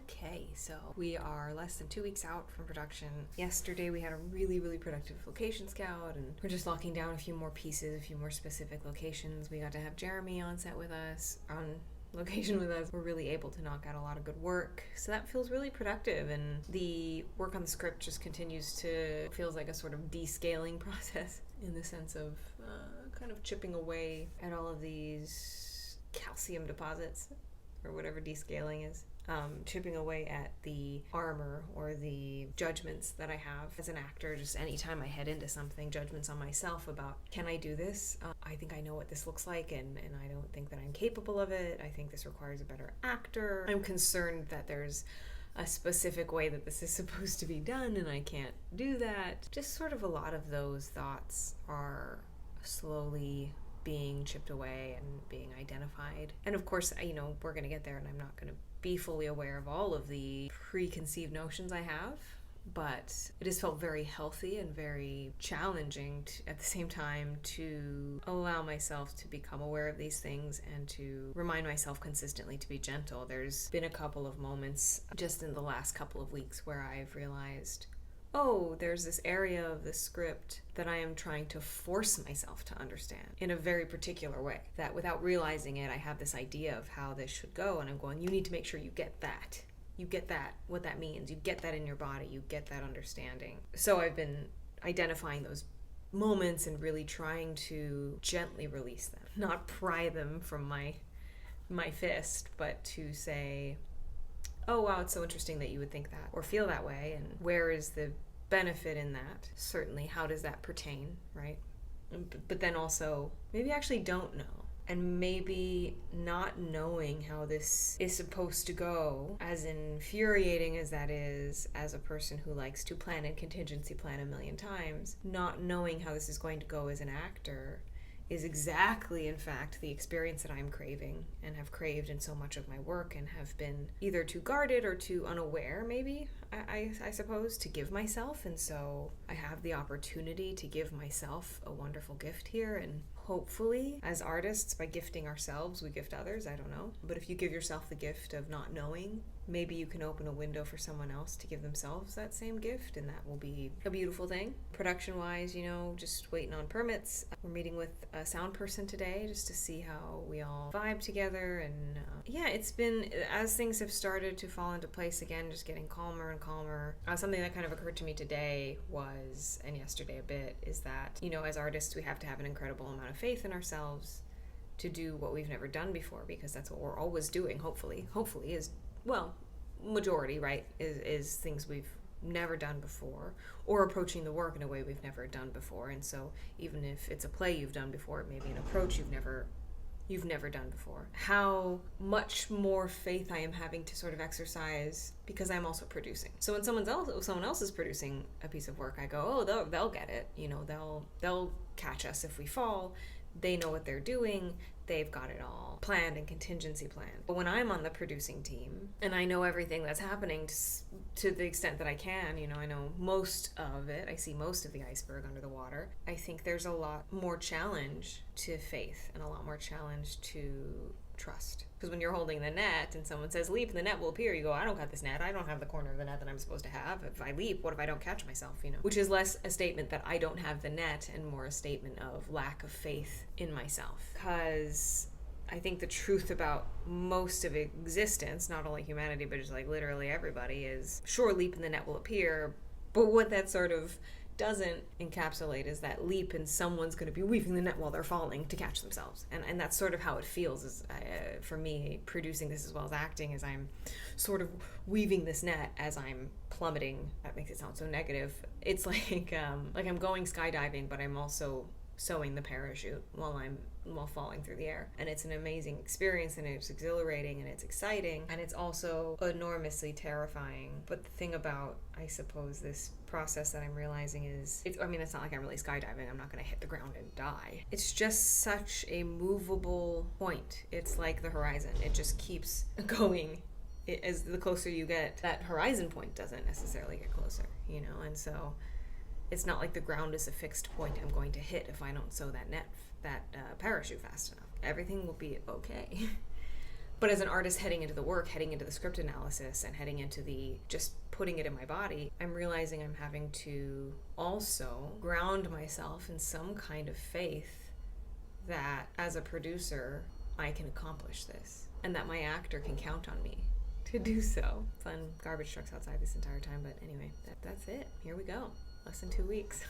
Okay, so we are less than 2 weeks out from production. Yesterday we had a really, really productive location scout, and we're just locking down a few more pieces, a few more specific locations. We got to have Jeremy on set with us, on location with us. We're really able to knock out a lot of good work, so that feels really productive, and the work on the script just continues to, feels like a sort of descaling process in the sense of kind of chipping away at all of these calcium deposits, or whatever descaling is. Chipping away at the armor or the judgments that I have as an actor. Just anytime I head into something, judgments on myself about, can I do this? I think I know what this looks like, and I don't think that I'm capable of it. I think this requires a better actor. I'm concerned that there's a specific way that this is supposed to be done and I can't do that. Just sort of a lot of those thoughts are slowly being chipped away and being identified. And of course, we're going to get there, and I'm not going to be fully aware of all of the preconceived notions I have, but it has felt very healthy and very challenging at the same time to allow myself to become aware of these things and to remind myself consistently to be gentle. There's been a couple of moments just in the last couple of weeks where I've realized, oh, there's this area of the script that I am trying to force myself to understand in a very particular way, that without realizing it, I have this idea of how this should go, and I'm going, you need to make sure you get that. You get that, what that means. You get that in your body. You get that understanding. So I've been identifying those moments and really trying to gently release them, not pry them from my fist, but to say, oh wow, it's so interesting that you would think that or feel that way, and where is the benefit in that? Certainly, how does that pertain, right? But then also, maybe I actually don't know. And maybe not knowing how this is supposed to go, as infuriating as that is, as a person who likes to plan and contingency plan a million times, not knowing how this is going to go as an actor is exactly, in fact, the experience that I'm craving and have craved in so much of my work, and have been either too guarded or too unaware, maybe, I suppose, to give myself. And so I have the opportunity to give myself a wonderful gift here, and hopefully, as artists, by gifting ourselves, we gift others. I don't know. But if you give yourself the gift of not knowing, maybe you can open a window for someone else to give themselves that same gift, and that will be a beautiful thing. Production-wise, just waiting on permits. We're meeting with a sound person today just to see how we all vibe together. And it's been, as things have started to fall into place again, just getting calmer and calmer. Something that kind of occurred to me today was, and yesterday a bit, is that, as artists, we have to have an incredible amount of faith in ourselves to do what we've never done before, because that's what we're always doing, hopefully is, well, majority, right, is things we've never done before, or approaching the work in a way we've never done before. And so even if it's a play you've done before, it may be an approach you've never done before. How much more faith I am having to sort of exercise, because I'm also producing. So when someone else is producing a piece of work, I go, oh, they'll get it. They'll catch us if we fall. They know what they're doing. They've got it all planned and contingency planned. But when I'm on the producing team and I know everything that's happening to the extent that I can, I know most of it, I see most of the iceberg under the water, I think there's a lot more challenge to faith and a lot more challenge to trust. Because when you're holding the net and someone says leap and the net will appear, you go, I don't got this net, I don't have the corner of the net that I'm supposed to have. If I leap, what if I don't catch myself, Which is less a statement that I don't have the net and more a statement of lack of faith in myself. Because I think the truth about most of existence, not only humanity but just like literally everybody, is sure, leap and the net will appear, but what that sort of doesn't encapsulate is that leap and someone's going to be weaving the net while they're falling to catch themselves. And that's sort of how it feels is, for me, producing this as well as acting, is I'm sort of weaving this net as I'm plummeting. That makes it sound so negative. It's like I'm going skydiving, but I'm also sewing the parachute while falling through the air. And it's an amazing experience, and it's exhilarating, and it's exciting, and it's also enormously terrifying. But the thing about, I suppose, this process that I'm realizing is, it's not like I'm really skydiving. I'm not going to hit the ground and die. It's just such a movable point. It's like the horizon. It just keeps going. As the closer you get, that horizon point doesn't necessarily get closer, and so it's not like the ground is a fixed point I'm going to hit if I don't sew that parachute fast enough. Everything will be okay. But as an artist heading into the work, heading into the script analysis, and heading into the just putting it in my body, I'm realizing I'm having to also ground myself in some kind of faith that as a producer, I can accomplish this, and that my actor can count on me to do so. Fun garbage trucks outside this entire time, but anyway, that's it. Here we go. Less than 2 weeks.